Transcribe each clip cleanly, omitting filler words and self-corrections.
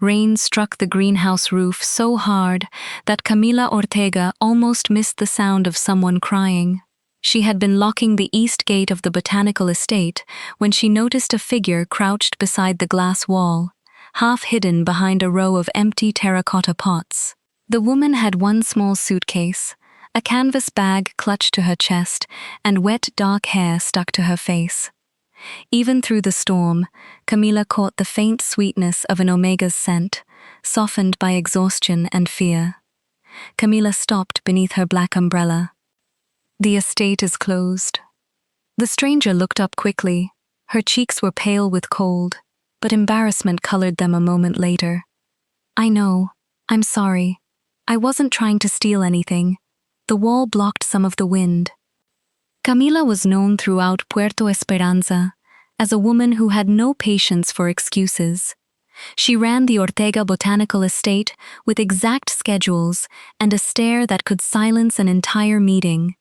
Rain struck the greenhouse roof so hard that Camila Ortega almost missed the sound of someone crying. She had been locking the east gate of the botanical estate when she noticed a figure crouched beside the glass wall, half hidden behind a row of empty terracotta pots. The woman had one small suitcase, a canvas bag clutched to her chest, and wet dark hair stuck to her face. Even through the storm, Camila caught the faint sweetness of an omega's scent, softened by exhaustion and fear. Camila stopped beneath her black umbrella. "The estate is closed." The stranger looked up quickly. Her cheeks were pale with cold, but embarrassment colored them a moment later. "I know. I'm sorry. I wasn't trying to steal anything. The wall blocked some of the wind." Camila was known throughout Puerto Esperanza as a woman who had no patience for excuses. She ran the Ortega Botanical Estate with exact schedules and a stare that could silence an entire meeting.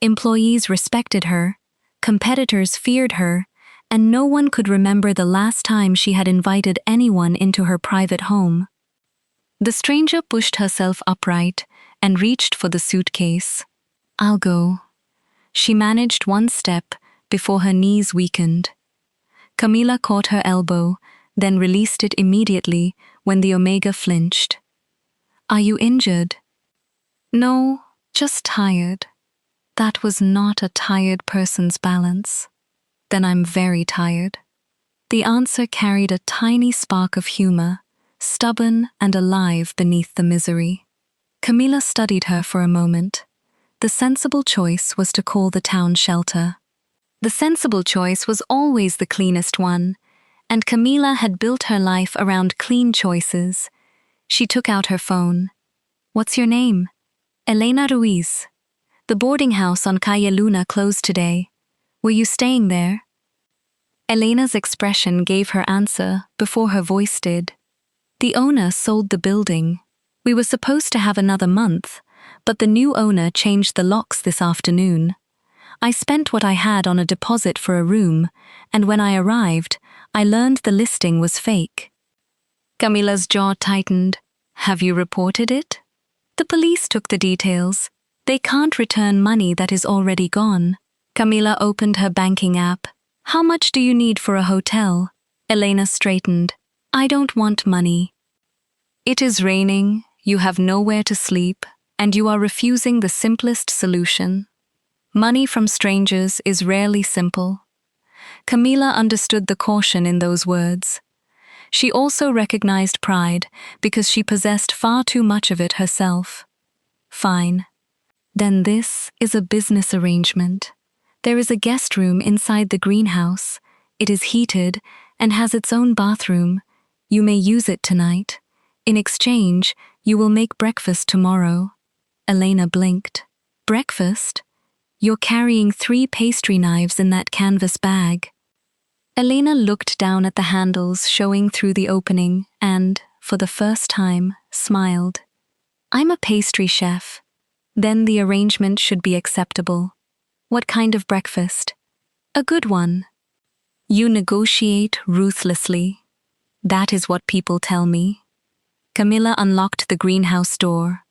Employees respected her, competitors feared her, and no one could remember the last time she had invited anyone into her private home. The stranger pushed herself upright and reached for the suitcase. "I'll go." She managed one step before her knees weakened. Camila caught her elbow, then released it immediately when the Omega flinched. "Are you injured?" "No, just tired." That was not a tired person's balance. "Then I'm very tired." The answer carried a tiny spark of humor, stubborn and alive beneath the misery. Camila studied her for a moment. The sensible choice was to call the town shelter. The sensible choice was always the cleanest one, and Camila had built her life around clean choices. She took out her phone. "What's your name?" "Elena Ruiz." "The boarding house on Calle Luna closed today. Were you staying there?" Elena's expression gave her answer before her voice did. "The owner sold the building. We were supposed to have another month, but the new owner changed the locks this afternoon. I spent what I had on a deposit for a room, and when I arrived, I learned the listing was fake." Camila's jaw tightened. "Have you reported it?" "The police took the details. They can't return money that is already gone." Camila opened her banking app. "How much do you need for a hotel?" Elena straightened. "I don't want money." "It is raining, you have nowhere to sleep, and you are refusing the simplest solution. Money from strangers is rarely simple." Camila understood the caution in those words. She also recognized pride because she possessed far too much of it herself. "Fine. Then this is a business arrangement. There is a guest room inside the greenhouse. It is heated and has its own bathroom. You may use it tonight. In exchange, you will make breakfast tomorrow." Elena blinked. "Breakfast? You're carrying 3 pastry knives in that canvas bag." Elena looked down at the handles showing through the opening and, for the first time, smiled. "I'm a pastry chef. Then the arrangement should be acceptable. What kind of breakfast?" "A good one." "You negotiate ruthlessly. That is what people tell me." Camila unlocked the greenhouse door.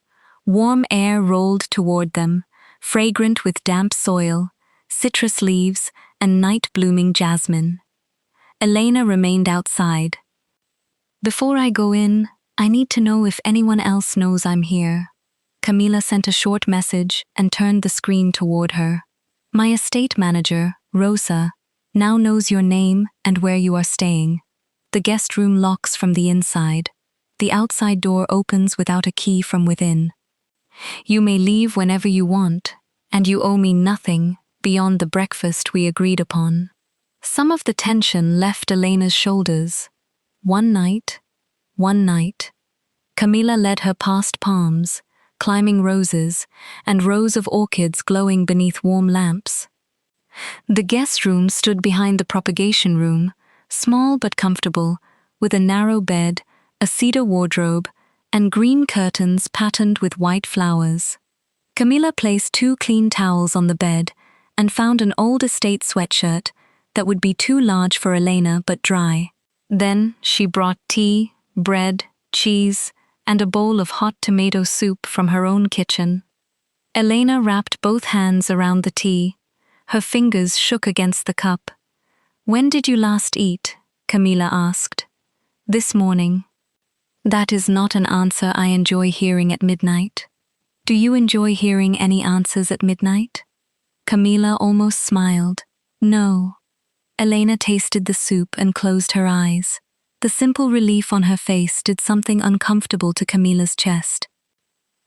Warm air rolled toward them, fragrant with damp soil, citrus leaves, and night-blooming jasmine. Elena remained outside. "Before I go in, I need to know if anyone else knows I'm here." Camila sent a short message and turned the screen toward her. "My estate manager, Rosa, now knows your name and where you are staying. The guest room locks from the inside. The outside door opens without a key from within. You may leave whenever you want, and you owe me nothing beyond the breakfast we agreed upon." Some of the tension left Elena's shoulders. One night. Camila led her past palms, climbing roses, and rows of orchids glowing beneath warm lamps. The guest room stood behind the propagation room, small but comfortable, with a narrow bed, a cedar wardrobe, and green curtains patterned with white flowers. Camila placed 2 clean towels on the bed and found an old estate sweatshirt that would be too large for Elena but dry. Then she brought tea, bread, cheese, and a bowl of hot tomato soup from her own kitchen. Elena wrapped both hands around the tea. Her fingers shook against the cup. "When did you last eat?" Camila asked. "This morning." "That is not an answer I enjoy hearing at midnight." "Do you enjoy hearing any answers at midnight?" Camila almost smiled. "No." Elena tasted the soup and closed her eyes. The simple relief on her face did something uncomfortable to Camila's chest.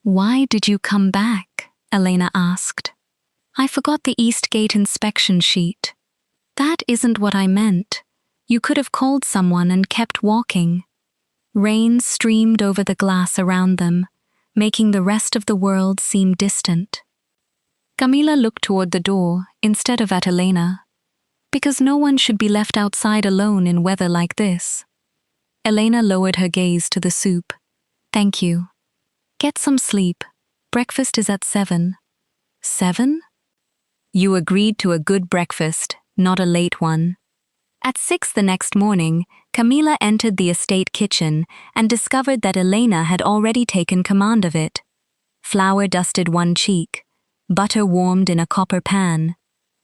"Why did you come back?" Elena asked. "I forgot the East Gate inspection sheet." "That isn't what I meant. You could have called someone and kept walking." Rain streamed over the glass around them, making the rest of the world seem distant. Camila looked toward the door instead of at Elena. Because no one should be left outside alone in weather like this. Elena lowered her gaze to the soup. "Thank you. Get some sleep. Breakfast is at 7. 7? You agreed to a good breakfast, not a late one." At 6 the next morning, Camila entered the estate kitchen and discovered that Elena had already taken command of it. Flour dusted one cheek, butter warmed in a copper pan,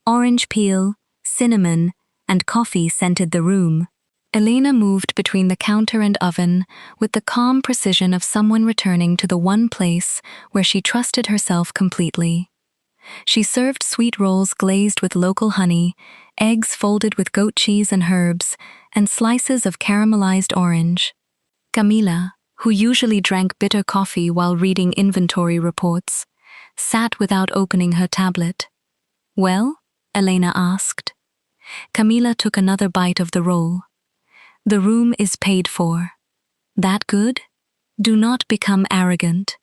orange peel, cinnamon, and coffee scented the room. Elena moved between the counter and oven with the calm precision of someone returning to the one place where she trusted herself completely. She served sweet rolls glazed with local honey, eggs folded with goat cheese and herbs, and slices of caramelized orange. Camila, who usually drank bitter coffee while reading inventory reports, sat without opening her tablet. "Well?" Elena asked. Camila took another bite of the roll. "The room is paid for." "That good? Do not become arrogant."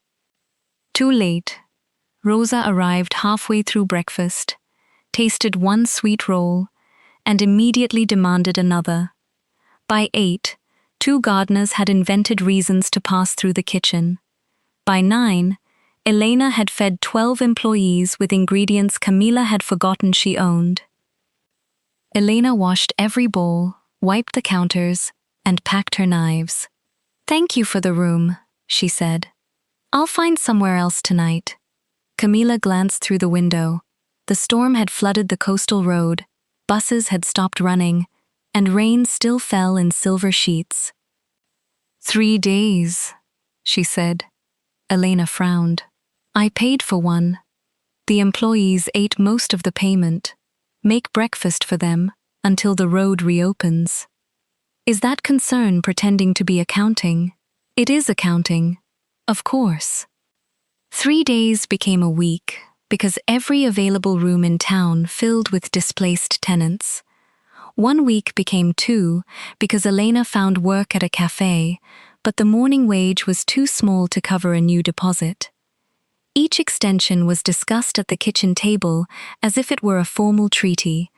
Too late. Rosa arrived halfway through breakfast, tasted one sweet roll, and immediately demanded another. By 8, 2 gardeners had invented reasons to pass through the kitchen. By 9, Elena had fed 12 employees with ingredients Camila had forgotten she owned. Elena washed every bowl, wiped the counters, and packed her knives. "Thank you for the room," she said. "I'll find somewhere else tonight." Camila glanced through the window. The storm had flooded the coastal road, buses had stopped running, and rain still fell in silver sheets. 3 days, she said. Elena frowned. "I paid for one. The employees ate most of the payment. Make breakfast for them until the road reopens." "Is that concern pretending to be accounting?" "It is accounting. Of course." 3 days became a week because every available room in town filled with displaced tenants. 1 week became 2 because Elena found work at a cafe, but the morning wage was too small to cover a new deposit. Each extension was discussed at the kitchen table as if it were a formal treaty.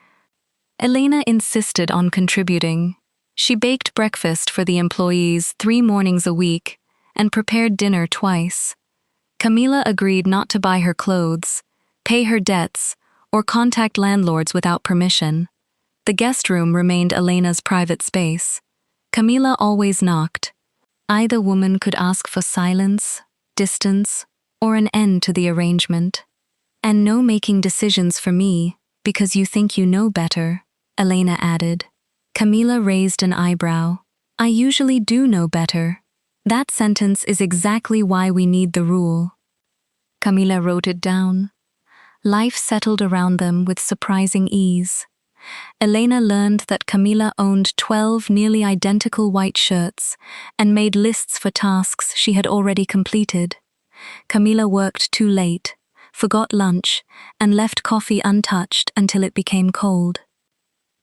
Elena insisted on contributing. She baked breakfast for the employees 3 mornings a week and prepared dinner twice. Camila agreed not to buy her clothes, pay her debts, or contact landlords without permission. The guest room remained Elena's private space. Camila always knocked. Either woman could ask for silence, distance, or an end to the arrangement. "And no making decisions for me, because you think you know better," Elena added. Camila raised an eyebrow. "I usually do know better. That sentence is exactly why we need the rule." Camila wrote it down. Life settled around them with surprising ease. Elena learned that Camila owned 12 nearly identical white shirts and made lists for tasks she had already completed. Camila worked too late, forgot lunch, and left coffee untouched until it became cold.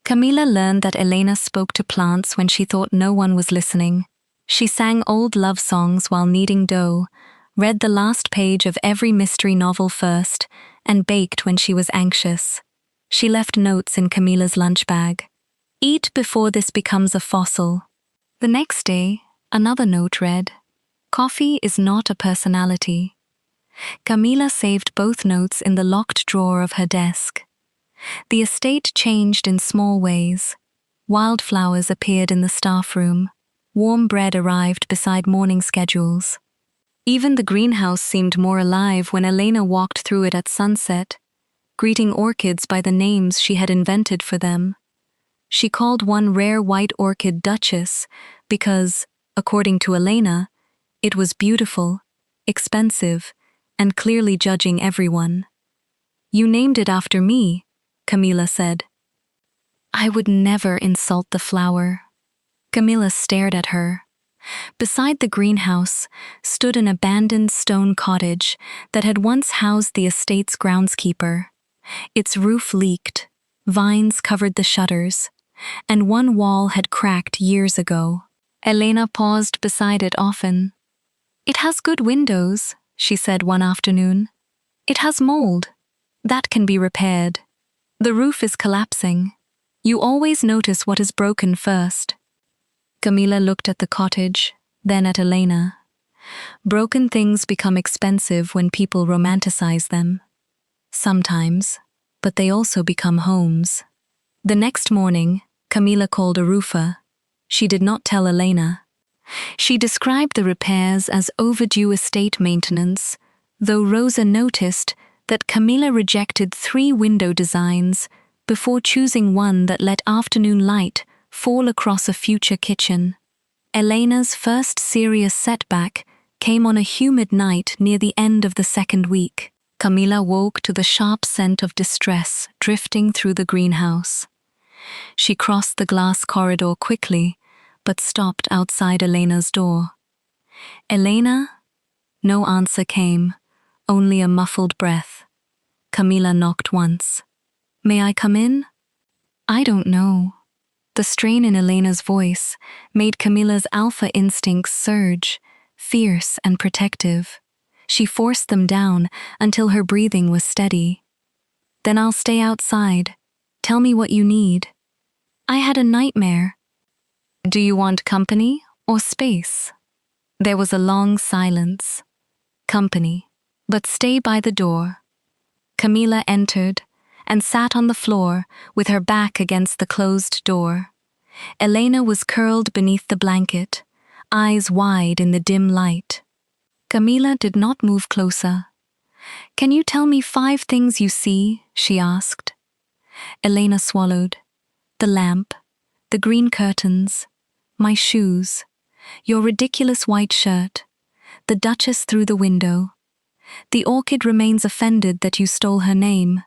Camila learned that Elena spoke to plants when she thought no one was listening. She sang old love songs while kneading dough, read the last page of every mystery novel first, and baked when she was anxious. She left notes in Camila's lunch bag. "Eat before this becomes a fossil." The next day, another note read, "Coffee is not a personality." Camila saved both notes in the locked drawer of her desk. The estate changed in small ways. Wildflowers appeared in the staff room. Warm bread arrived beside morning schedules. Even the greenhouse seemed more alive when Elena walked through it at sunset, greeting orchids by the names she had invented for them. She called one rare white orchid Duchess because, according to Elena, it was beautiful, expensive, and clearly judging everyone. "You named it after me," Camila said. "I would never insult the flower." Camila stared at her. Beside the greenhouse stood an abandoned stone cottage that had once housed the estate's groundskeeper. Its roof leaked, vines covered the shutters, and one wall had cracked years ago. Elena paused beside it often. "It has good windows," she said one afternoon. "It has mold. That can be repaired. The roof is collapsing. You always notice what is broken first." Camila looked at the cottage, then at Elena. Broken things become expensive when people romanticize them. Sometimes, but they also become homes. The next morning, Camila called a roofer. She did not tell Elena. She described the repairs as overdue estate maintenance, though Rosa noticed that Camila rejected 3 window designs before choosing one that let afternoon light fall across a future kitchen. Elena's first serious setback came on a humid night near the end of the second week. Camila woke to the sharp scent of distress drifting through the greenhouse. She crossed the glass corridor quickly, but stopped outside Elena's door. "Elena?" No answer came, only a muffled breath. Camila knocked once. "May I come in?" "I don't know." The strain in Elena's voice made Camila's alpha instincts surge, fierce and protective. She forced them down until her breathing was steady. "Then I'll stay outside. Tell me what you need." "I had a nightmare." "Do you want company or space?" There was a long silence. "Company, but stay by the door." Camila entered and sat on the floor with her back against the closed door. Elena was curled beneath the blanket, eyes wide in the dim light. Camila did not move closer. "Can you tell me 5 things you see?" she asked. Elena swallowed. "The lamp, the green curtains, my shoes, your ridiculous white shirt, the Duchess through the window. The orchid remains offended that you stole her name."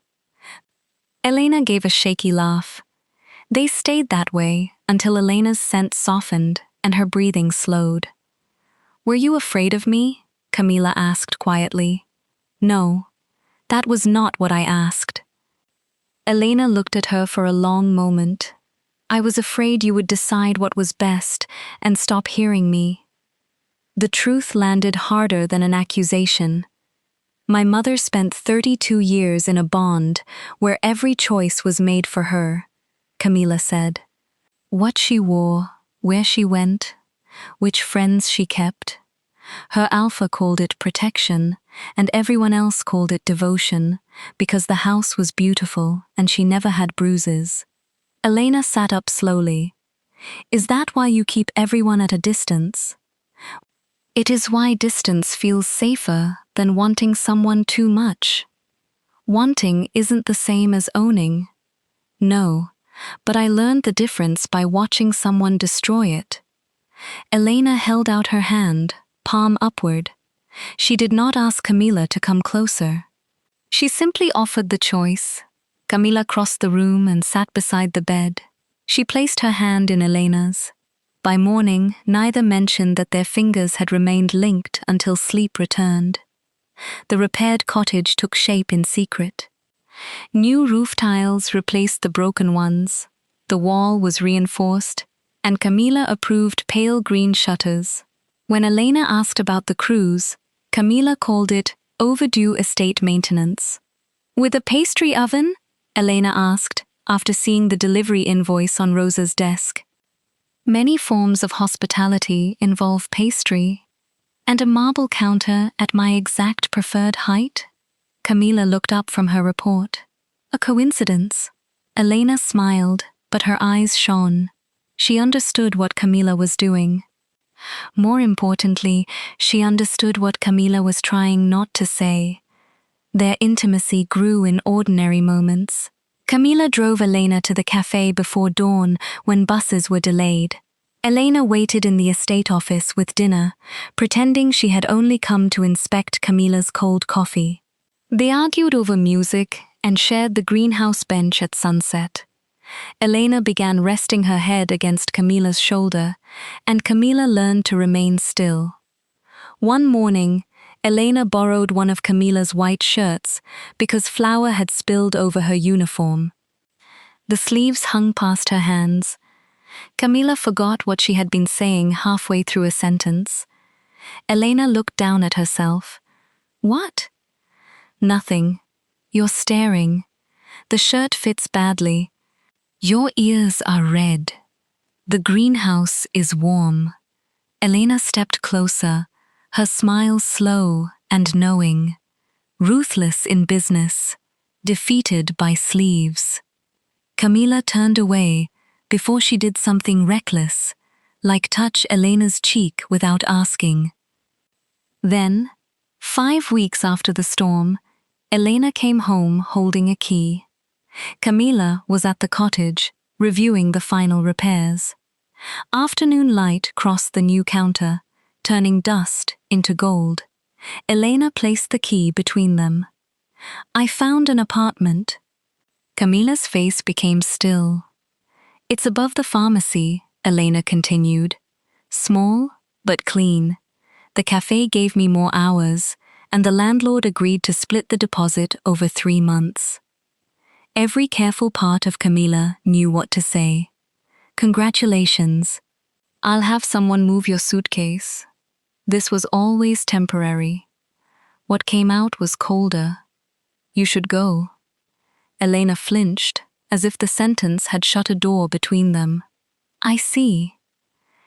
Elena gave a shaky laugh. They stayed that way until Elena's scent softened and her breathing slowed. "Were you afraid of me?" Camila asked quietly. "No, that was not what I asked." Elena looked at her for a long moment. "I was afraid you would decide what was best and stop hearing me." The truth landed harder than an accusation. "My mother spent 32 years in a bond where every choice was made for her," Camila said. "What she wore, where she went, which friends she kept. Her alpha called it protection, and everyone else called it devotion, because the house was beautiful and she never had bruises." Elena sat up slowly. "Is that why you keep everyone at a distance?" "It is why distance feels safer than wanting someone too much. Wanting isn't the same as owning." "No, but I learned the difference by watching someone destroy it." Elena held out her hand, palm upward. She did not ask Camila to come closer. She simply offered the choice. Camila crossed the room and sat beside the bed. She placed her hand in Elena's. By morning, neither mentioned that their fingers had remained linked until sleep returned. The repaired cottage took shape in secret. New roof tiles replaced the broken ones. The wall was reinforced, and Camila approved pale green shutters. When Elena asked about the cruise, Camila called it overdue estate maintenance. "With a pastry oven?" Elena asked, after seeing the delivery invoice on Rosa's desk. "Many forms of hospitality involve pastry. And a marble counter at my exact preferred height?" Camila looked up from her report. "A coincidence?" Elena smiled, but her eyes shone. She understood what Camila was doing. More importantly, she understood what Camila was trying not to say. Their intimacy grew in ordinary moments. Camila drove Elena to the cafe before dawn when buses were delayed. Elena waited in the estate office with dinner, pretending she had only come to inspect Camila's cold coffee. They argued over music and shared the greenhouse bench at sunset. Elena began resting her head against Camila's shoulder, and Camila learned to remain still. One morning, Elena borrowed one of Camila's white shirts because flour had spilled over her uniform. The sleeves hung past her hands. Camila forgot what she had been saying halfway through a sentence. Elena looked down at herself. What? Nothing. You're staring. The shirt fits badly. Your ears are red. The greenhouse is warm. Elena stepped closer, her smile slow and knowing. Ruthless in business, defeated by sleeves. Camila turned away before she did something reckless, like touch Elena's cheek without asking. Then, 5 weeks after the storm, Elena came home holding a key. Camila was at the cottage, reviewing the final repairs. Afternoon light crossed the new counter, turning dust into gold. Elena placed the key between them. I found an apartment. Camila's face became still. It's above the pharmacy, Elena continued. Small, but clean. The cafe gave me more hours, and the landlord agreed to split the deposit over 3 months. Every careful part of Camila knew what to say. Congratulations. I'll have someone move your suitcase. This was always temporary. What came out was colder. You should go. Elena flinched, as if the sentence had shut a door between them. I see.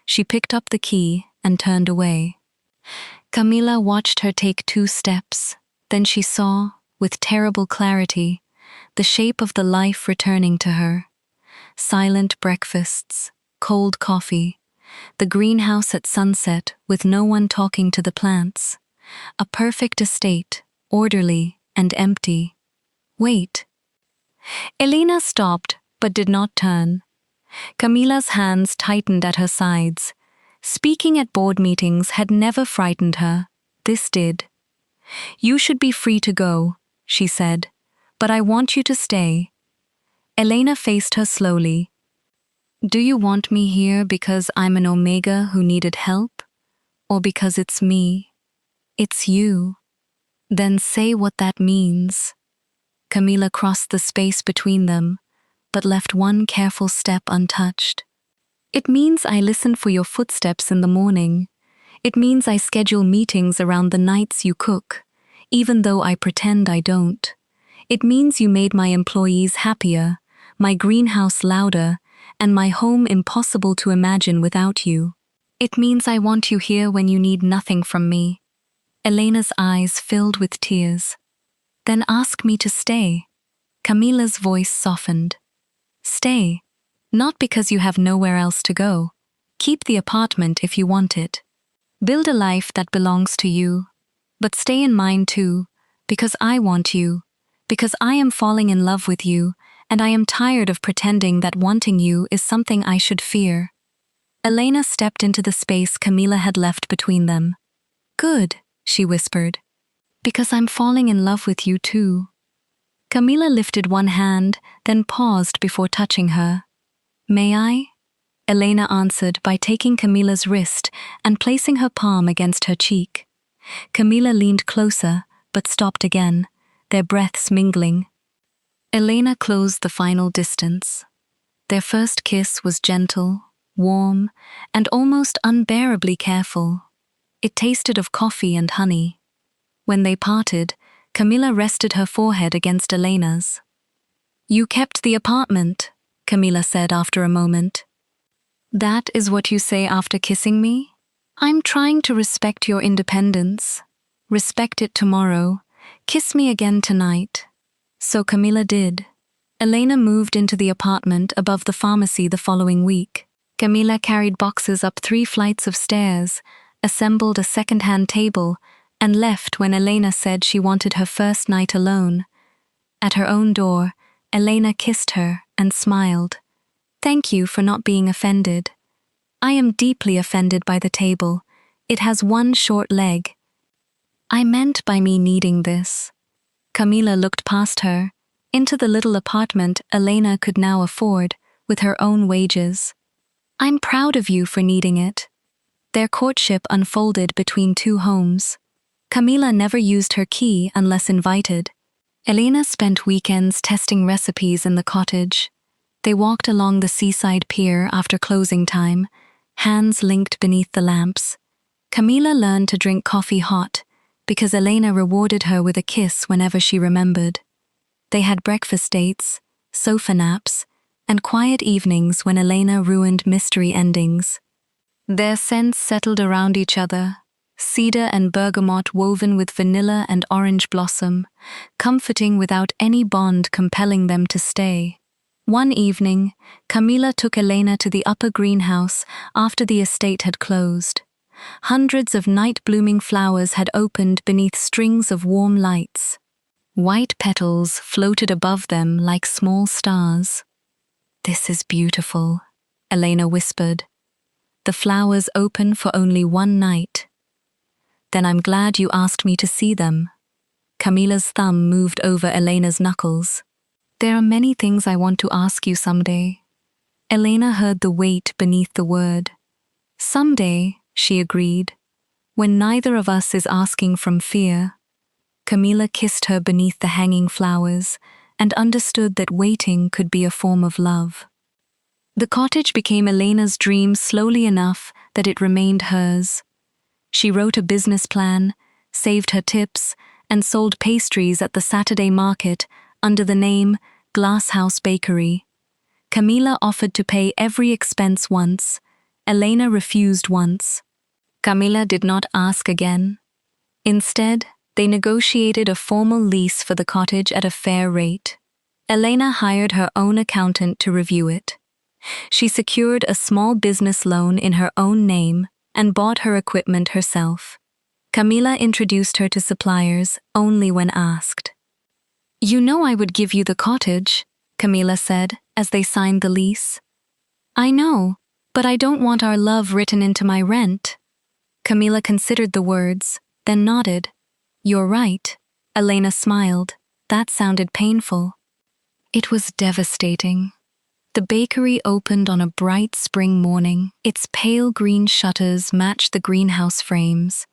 She picked up the key and turned away. Camila watched her take 2 steps. Then she saw, with terrible clarity, the shape of the life returning to her. Silent breakfasts, cold coffee, the greenhouse at sunset with no one talking to the plants. A perfect estate, orderly and empty. Wait. Elena stopped, but did not turn. Camila's hands tightened at her sides. Speaking at board meetings had never frightened her. This did. You should be free to go, she said, but I want you to stay. Elena faced her slowly. Do you want me here because I'm an Omega who needed help? Or because it's me? It's you. Then say what that means. Camila crossed the space between them, but left one careful step untouched. It means I listen for your footsteps in the morning. It means I schedule meetings around the nights you cook, even though I pretend I don't. It means you made my employees happier, my greenhouse louder, and my home impossible to imagine without you. It means I want you here when you need nothing from me. Elena's eyes filled with tears. Then ask me to stay. Camila's voice softened. Stay. Not because you have nowhere else to go. Keep the apartment if you want it. Build a life that belongs to you. But stay in mine too, because I want you. Because I am falling in love with you, and I am tired of pretending that wanting you is something I should fear. Elena stepped into the space Camila had left between them. Good, she whispered. Because I'm falling in love with you too. Camila lifted one hand, then paused before touching her. May I? Elena answered by taking Camila's wrist and placing her palm against her cheek. Camila leaned closer, but stopped again, their breaths mingling. Elena closed the final distance. Their first kiss was gentle, warm, and almost unbearably careful. It tasted of coffee and honey. When they parted, Camila rested her forehead against Elena's. You kept the apartment, Camila said after a moment. That is what you say after kissing me? I'm trying to respect your independence. Respect it tomorrow. Kiss me again tonight. So Camila did. Elena moved into the apartment above the pharmacy the following week. Camila carried boxes up 3 flights of stairs, assembled a second-hand table, and left when Elena said she wanted her first night alone. At her own door, Elena kissed her and smiled. "Thank you for not being offended. I am deeply offended by the table. It has one short leg. I meant by me needing this." Camila looked past her, into the little apartment Elena could now afford, with her own wages. "I'm proud of you for needing it." Their courtship unfolded between 2 homes. Camila never used her key unless invited. Elena spent weekends testing recipes in the cottage. They walked along the seaside pier after closing time, hands linked beneath the lamps. Camila learned to drink coffee hot, because Elena rewarded her with a kiss whenever she remembered. They had breakfast dates, sofa naps, and quiet evenings when Elena ruined mystery endings. Their scents settled around each other, cedar and bergamot woven with vanilla and orange blossom, comforting without any bond compelling them to stay. One evening, Camila took Elena to the upper greenhouse after the estate had closed. Hundreds of night-blooming flowers had opened beneath strings of warm lights. White petals floated above them like small stars. "This is beautiful," Elena whispered. "The flowers open for only one night." "Then I'm glad you asked me to see them." Camila's thumb moved over Elena's knuckles. "There are many things I want to ask you someday." Elena heard the weight beneath the word. "Someday," she agreed, "when neither of us is asking from fear." Camila kissed her beneath the hanging flowers and understood that waiting could be a form of love. The cottage became Elena's dream slowly enough that it remained hers. She wrote a business plan, saved her tips, and sold pastries at the Saturday market under the name Glasshouse Bakery. Camila offered to pay every expense once. Elena refused once. Camila did not ask again. Instead, they negotiated a formal lease for the cottage at a fair rate. Elena hired her own accountant to review it. She secured a small business loan in her own name and bought her equipment herself. Camila introduced her to suppliers only when asked. "You know I would give you the cottage," Camila said as they signed the lease. "I know, but I don't want our love written into my rent." Camila considered the words, then nodded. "You're right." Elena smiled. That sounded painful. It was devastating. The bakery opened on a bright spring morning. Its pale green shutters matched the greenhouse frames.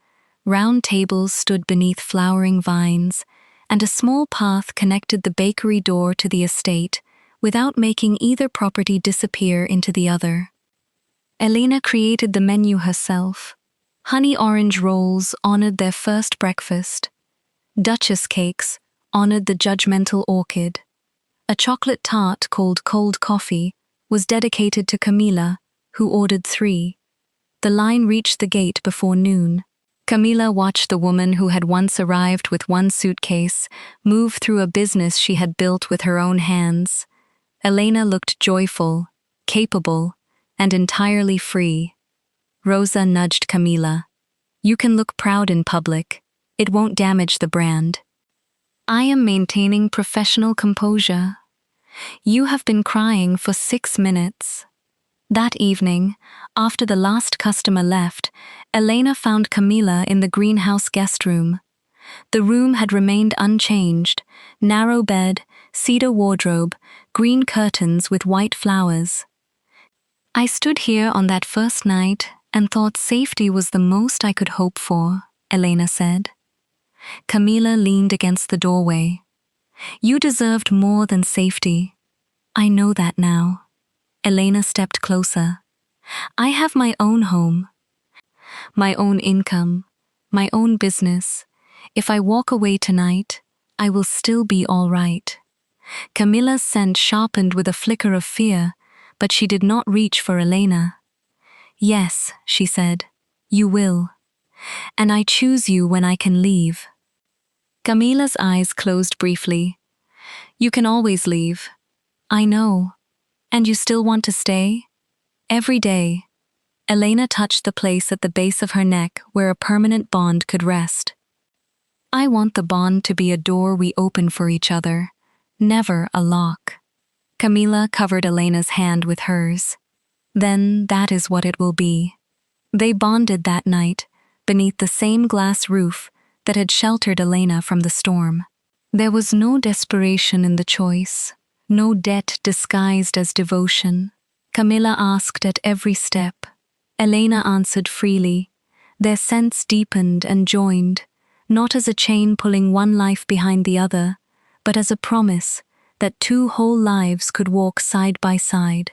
Round tables stood beneath flowering vines, and a small path connected the bakery door to the estate, without making either property disappear into the other. Elena created the menu herself. Honey orange rolls honored their first breakfast. Duchess cakes honored the judgmental orchid. A chocolate tart called Cold Coffee was dedicated to Camila, who ordered 3. The line reached the gate before noon. Camila watched the woman who had once arrived with one suitcase move through a business she had built with her own hands. Elena looked joyful, capable, and entirely free. Rosa nudged Camila. "You can look proud in public. It won't damage the brand." "I am maintaining professional composure." "You have been crying for 6 minutes." That evening, after the last customer left, Elena found Camila in the greenhouse guest room. The room had remained unchanged: narrow bed, cedar wardrobe, green curtains with white flowers. "I stood here on that first night and thought safety was the most I could hope for," Elena said. Camila leaned against the doorway. "You deserved more than safety." "I know that now." Elena stepped closer. "I have my own home, my own income, my own business. If I walk away tonight, I will still be all right." Camila's scent sharpened with a flicker of fear, but she did not reach for Elena. "Yes," she said, "you will. And I choose you when I can leave." Camila's eyes closed briefly. "You can always leave." "I know. And you still want to stay?" Every day, Elena touched the place at the base of her neck where a permanent bond could rest. I want the bond to be a door we open for each other, never a lock. Camila covered Elena's hand with hers. Then that is what it will be. They bonded that night, beneath the same glass roof that had sheltered Elena from the storm. There was no desperation in the choice, no debt disguised as devotion. Camila asked at every step. Elena answered freely. Their sense deepened and joined, not as a chain pulling one life behind the other, but as a promise that two whole lives could walk side by side.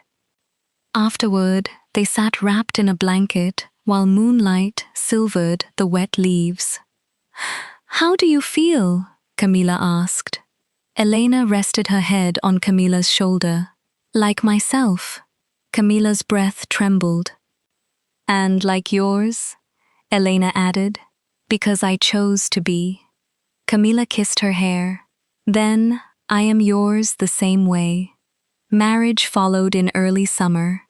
Afterward, they sat wrapped in a blanket while moonlight silvered the wet leaves. "How do you feel?" Camila asked. Elena rested her head on Camila's shoulder. "Like myself." Camila's breath trembled. "And like yours," Elena added, "because I chose to be." Camila kissed her hair. "Then I am yours the same way." Marriage followed in early summer.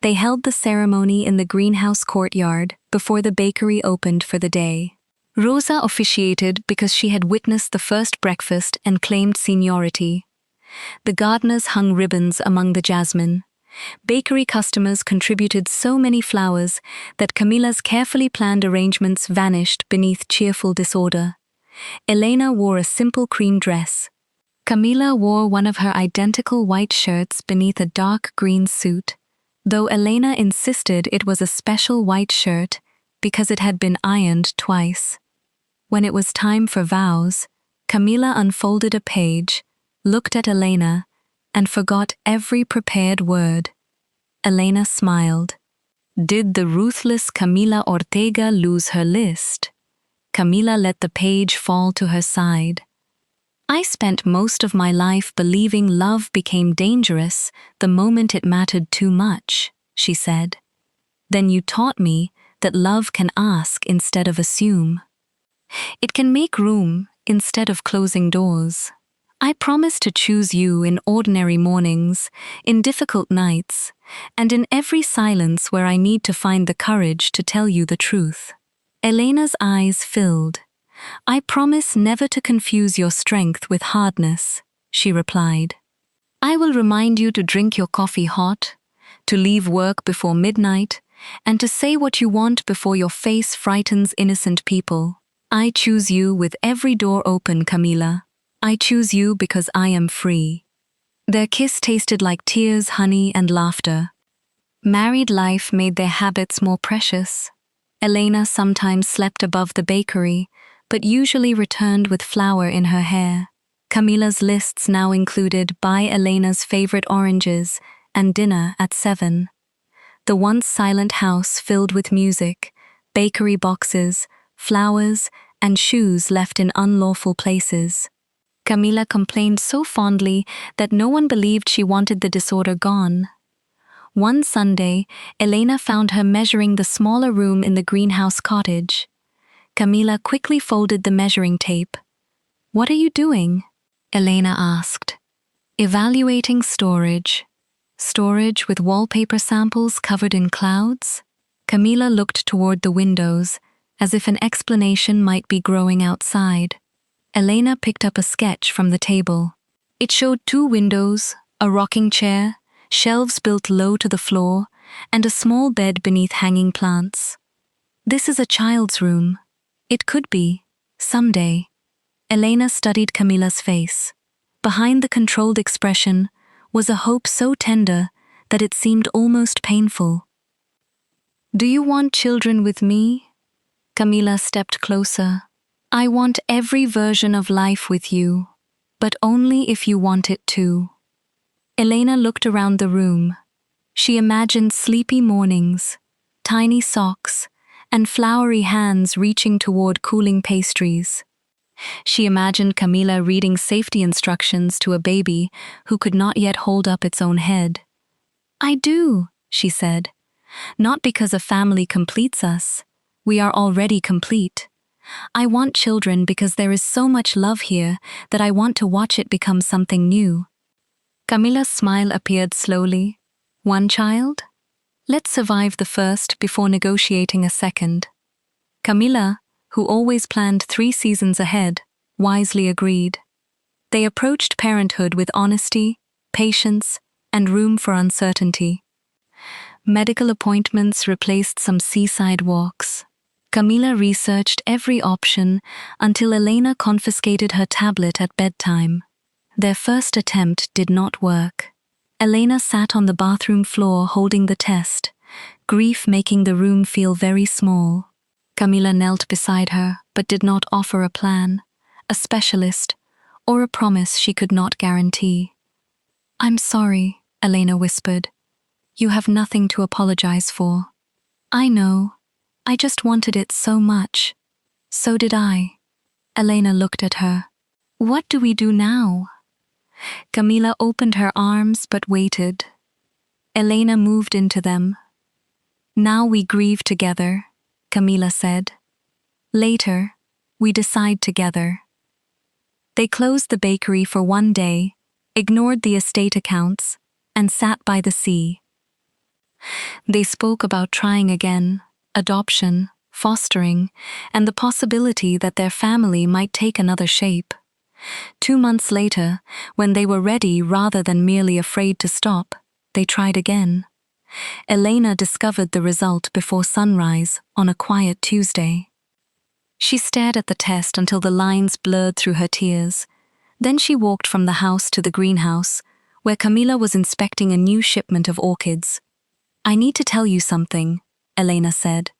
They held the ceremony in the greenhouse courtyard before the bakery opened for the day. Rosa officiated because she had witnessed the first breakfast and claimed seniority. The gardeners hung ribbons among the jasmine. Bakery customers contributed so many flowers that Camila's carefully planned arrangements vanished beneath cheerful disorder. Elena wore a simple cream dress. Camila wore one of her identical white shirts beneath a dark green suit, though Elena insisted it was a special white shirt because it had been ironed twice. When it was time for vows, Camila unfolded a page, looked at Elena, and forgot every prepared word. Elena smiled. Did the ruthless Camila Ortega lose her list? Camila let the page fall to her side. I spent most of my life believing love became dangerous the moment it mattered too much, she said. Then you taught me that love can ask instead of assume. It can make room instead of closing doors. I promise to choose you in ordinary mornings, in difficult nights, and in every silence where I need to find the courage to tell you the truth. Elena's eyes filled. I promise never to confuse your strength with hardness, she replied. I will remind you to drink your coffee hot, to leave work before midnight, and to say what you want before your face frightens innocent people. I choose you with every door open, Camila. I choose you because I am free. Their kiss tasted like tears, honey, and laughter. Married life made their habits more precious. Elena sometimes slept above the bakery, but usually returned with flour in her hair. Camila's lists now included buy Elena's favorite oranges and dinner at 7. The once silent house filled with music, bakery boxes, flowers, and shoes left in unlawful places. Camila complained so fondly that no one believed she wanted the disorder gone. One Sunday, Elena found her measuring the smaller room in the greenhouse cottage. Camila quickly folded the measuring tape. What are you doing? Elena asked. Evaluating storage. Storage with wallpaper samples covered in clouds? Camila looked toward the windows, as if an explanation might be growing outside. Elena picked up a sketch from the table. It showed 2 windows, a rocking chair, shelves built low to the floor, and a small bed beneath hanging plants. This is a child's room. It could be, someday. Elena studied Camila's face. Behind the controlled expression was a hope so tender that it seemed almost painful. Do you want children with me? Camila stepped closer. I want every version of life with you, but only if you want it too. Elena looked around the room. She imagined sleepy mornings, tiny socks, and flowery hands reaching toward cooling pastries. She imagined Camila reading safety instructions to a baby who could not yet hold up its own head. I do, she said. Not because a family completes us. We are already complete. I want children because there is so much love here that I want to watch it become something new. Camila's smile appeared slowly. 1 child? Let's survive the first before negotiating a second. Camila, who always planned 3 seasons ahead, wisely agreed. They approached parenthood with honesty, patience, and room for uncertainty. Medical appointments replaced some seaside walks. Camila researched every option until Elena confiscated her tablet at bedtime. Their first attempt did not work. Elena sat on the bathroom floor holding the test, grief making the room feel very small. Camila knelt beside her but did not offer a plan, a specialist, or a promise she could not guarantee. "I'm sorry," Elena whispered. "You have nothing to apologize for." "I know. I just wanted it so much." "So did I." Elena looked at her. "What do we do now?" Camila opened her arms but waited. Elena moved into them. "Now we grieve together," Camila said. "Later, we decide together." They closed the bakery for 1 day, ignored the estate accounts, and sat by the sea. They spoke about trying again, adoption, fostering, and the possibility that their family might take another shape. 2 months later, when they were ready rather than merely afraid to stop, they tried again. Elena discovered the result before sunrise on a quiet Tuesday. She stared at the test until the lines blurred through her tears. Then she walked from the house to the greenhouse, where Camila was inspecting a new shipment of orchids. "I need to tell you something," Elena said.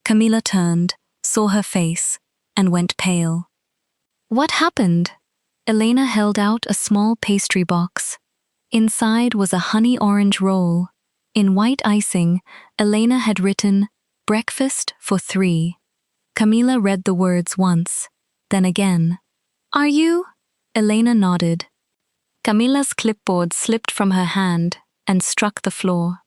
Camila turned, saw her face, and went pale. "What happened?" Elena held out a small pastry box. Inside was a honey orange roll. In white icing, Elena had written, "Breakfast for 3." Camila read the words once, then again. "Are you?" Elena nodded. Camila's clipboard slipped from her hand and struck the floor.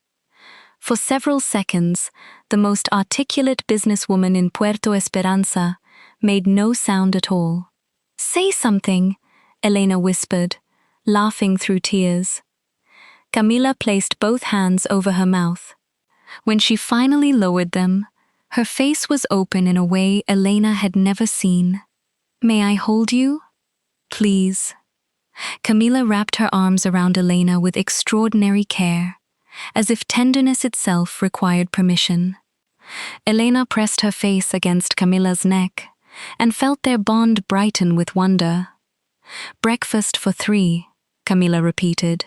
For several seconds, the most articulate businesswoman in Puerto Esperanza made no sound at all. "Say something," Elena whispered, laughing through tears. Camila placed both hands over her mouth. When she finally lowered them, her face was open in a way Elena had never seen. "May I hold you?" "Please." Camila wrapped her arms around Elena with extraordinary care, as if tenderness itself required permission. Elena pressed her face against Camila's neck and felt their bond brighten with wonder. "Breakfast for 3, Camila repeated.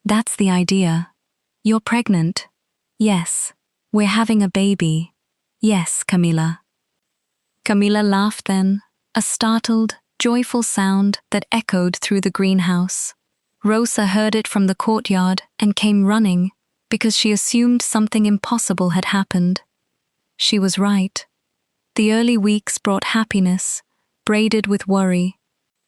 "That's the idea. You're pregnant?" "Yes." "We're having a baby?" "Yes, Camila." Camila laughed then, a startled, joyful sound that echoed through the greenhouse. Rosa heard it from the courtyard and came running because she assumed something impossible had happened. She was right. The early weeks brought happiness, braided with worry.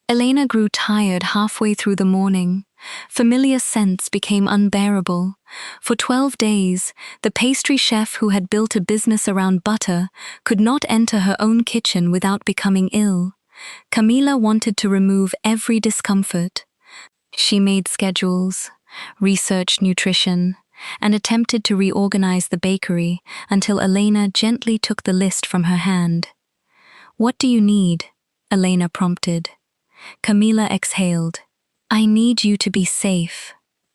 Elena grew tired halfway through the morning. Familiar scents became unbearable. For 12 days, the pastry chef who had built a business around butter could not enter her own kitchen without becoming ill. Camila wanted to remove every discomfort. She made schedules, researched nutrition, and attempted to reorganize the bakery until Elena gently took the list from her hand. "What do you need?" Elena prompted. Camila exhaled. "I need you to be safe.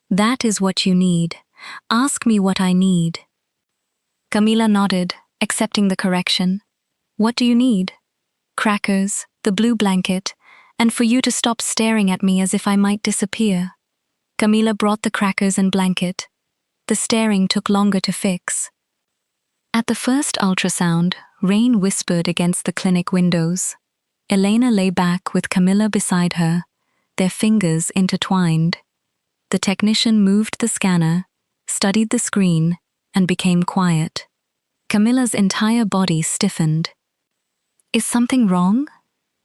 That is what you need. Ask me what I need." Camila nodded, accepting the correction. "What do you need?" "Crackers, the blue blanket, and for you to stop staring at me as if I might disappear." Camila brought the crackers and blanket. The staring took longer to fix. At the first ultrasound, rain whispered against the clinic windows. Elena lay back with Camila beside her, their fingers intertwined. The technician moved the scanner, studied the screen, and became quiet. Camila's entire body stiffened. "Is something wrong?"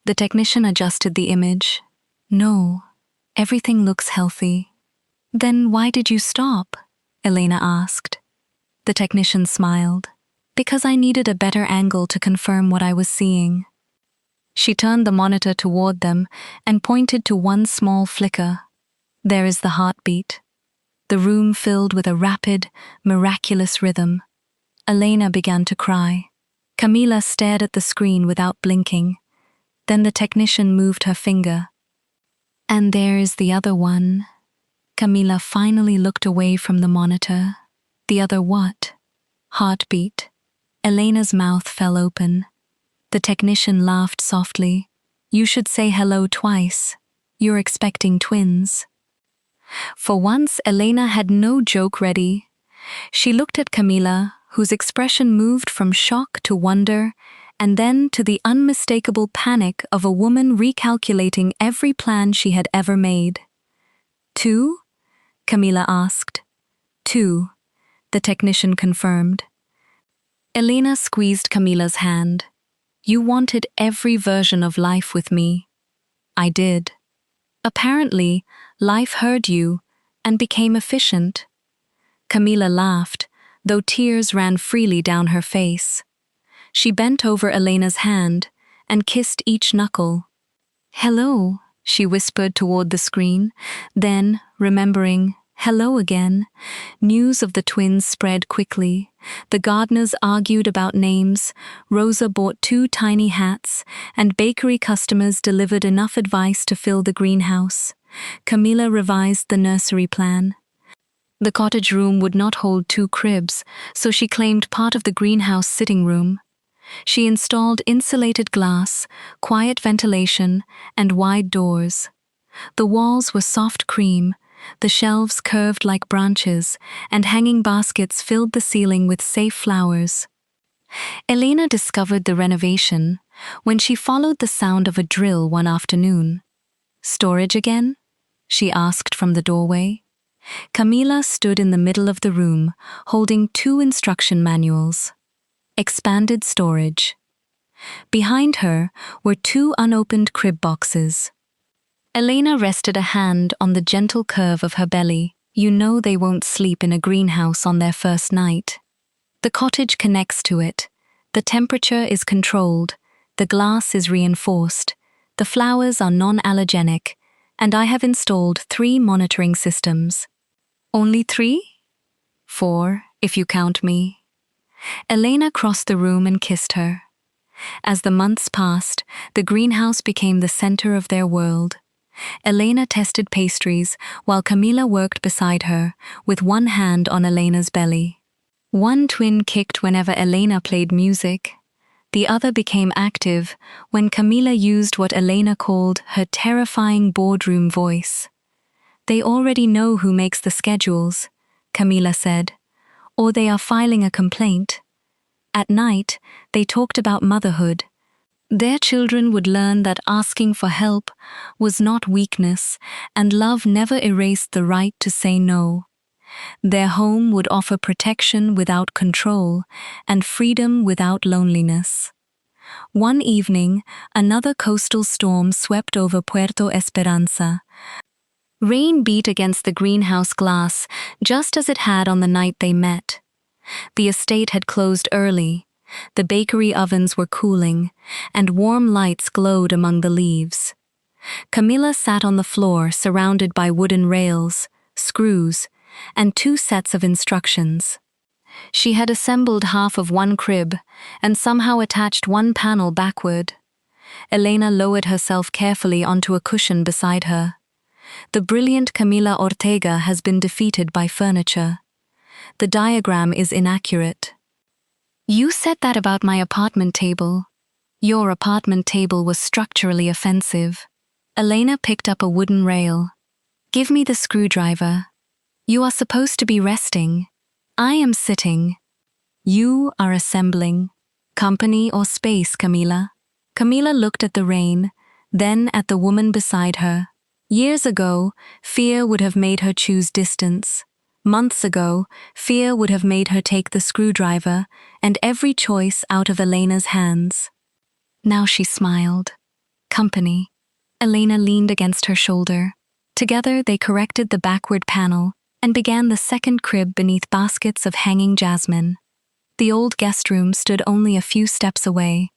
The technician adjusted the image. "No, everything looks healthy." "Then why did you stop?" Elena asked. The technician smiled. "Because I needed a better angle to confirm what I was seeing." She turned the monitor toward them and pointed to one small flicker. "There is the heartbeat." the room filled with a rapid, miraculous rhythm. Elena began to cry. Camila stared at the screen without blinking. Then the technician moved her finger. And there's the other one. Camila finally looked away from the monitor. The other what? Heartbeat. Elena's mouth fell open. The technician laughed softly. You should say hello twice. You're expecting twins. For once, Elena had no joke ready. She looked at Camila, whose expression moved from shock to wonder, and then to the unmistakable panic of a woman recalculating every plan she had ever made. 2? Camila asked. 2, the technician confirmed. Elena squeezed Camila's hand. You wanted every version of life with me. I did. Apparently, life heard you and became efficient. Camila laughed, though tears ran freely down her face. She bent over Elena's hand and kissed each knuckle. Hello, she whispered toward the screen. Then, remembering, hello again, news of the twins spread quickly. The gardeners argued about names, Rosa bought 2 tiny hats, and bakery customers delivered enough advice to fill the greenhouse. Camila revised the nursery plan. The cottage room would not hold 2 cribs, so she claimed part of the greenhouse sitting room. She installed insulated glass, quiet ventilation, and wide doors. The walls were soft cream, the shelves curved like branches, and hanging baskets filled the ceiling with safe flowers. Elena discovered the renovation when she followed the sound of a drill one afternoon. Storage again? She asked from the doorway. Camila stood in the middle of the room, holding 2 instruction manuals. Expanded storage. Behind her were 2 unopened crib boxes. Elena rested a hand on the gentle curve of her belly. You know they won't sleep in a greenhouse on their first night. The cottage connects to it. The temperature is controlled. The glass is reinforced. The flowers are non-allergenic. And I have installed 3 monitoring systems. Only 3? 4, if you count me. Elena crossed the room and kissed her. As the months passed, the greenhouse became the center of their world. Elena tested pastries while Camila worked beside her, with one hand on Elena's belly. One twin kicked whenever Elena played music. The other became active when Camila used what Elena called her terrifying boardroom voice. They already know who makes the schedules, Camila said, or they are filing a complaint. At night, they talked about motherhood. Their children would learn that asking for help was not weakness, and love never erased the right to say no. Their home would offer protection without control, and freedom without loneliness. One evening, another coastal storm swept over Puerto Esperanza. Rain beat against the greenhouse glass, just as it had on the night they met. The estate had closed early. The bakery ovens were cooling, and warm lights glowed among the leaves. Camila sat on the floor surrounded by wooden rails, screws, and 2 sets of instructions. She had assembled half of one crib and somehow attached one panel backward. Elena lowered herself carefully onto a cushion beside her. The brilliant Camila Ortega has been defeated by furniture. The diagram is inaccurate. You said that about my apartment table. Your apartment table was structurally offensive. Elena picked up a wooden rail. Give me the screwdriver. You are supposed to be resting. I am sitting. You are assembling. Company or space, Camila? Camila looked at the rain, then at the woman beside her. Years ago, fear would have made her choose distance. Months ago, fear would have made her take the screwdriver and every choice out of Elena's hands. Now she smiled. Company. Elena leaned against her shoulder. Together they corrected the backward panel and began the second crib beneath baskets of hanging jasmine. The old guest room stood only a few steps away.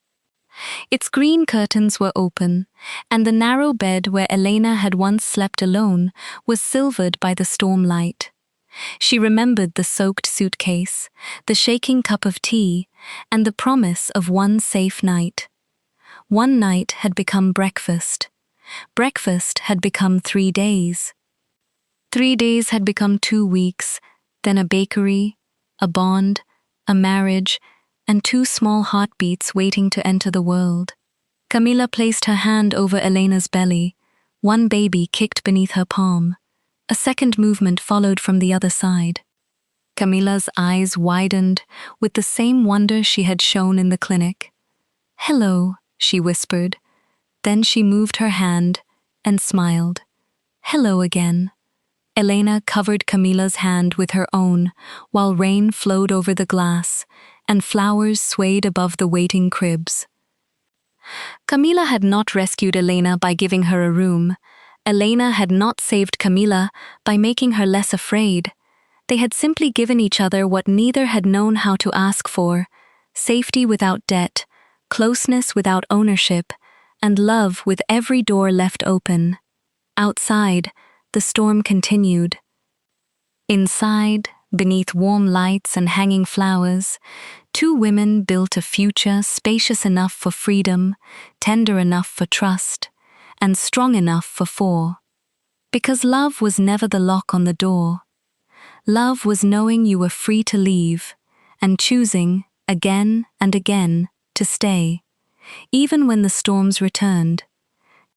Its green curtains were open, and the narrow bed where Elena had once slept alone was silvered by the storm light. She remembered the soaked suitcase, the shaking cup of tea, and the promise of one safe night. One night had become breakfast. Breakfast had become 3 days. 3 days had become 2 weeks, then a bakery, a bond, a marriage, and 2 small heartbeats waiting to enter the world. Camila placed her hand over Elena's belly. One baby kicked beneath her palm. A second movement followed from the other side. Camila's eyes widened with the same wonder she had shown in the clinic. "Hello," she whispered. Then she moved her hand and smiled. "Hello again." Elena covered Camila's hand with her own, while rain flowed over the glass, and flowers swayed above the waiting cribs. Camila had not rescued Elena by giving her a room. Elena had not saved Camila by making her less afraid. They had simply given each other what neither had known how to ask for: safety without debt, closeness without ownership, and love with every door left open. Outside, the storm continued. Inside, beneath warm lights and hanging flowers, 2 women built a future spacious enough for freedom, tender enough for trust, and strong enough for 4. Because love was never the lock on the door. Love was knowing you were free to leave, and choosing, again and again, to stay, even when the storms returned.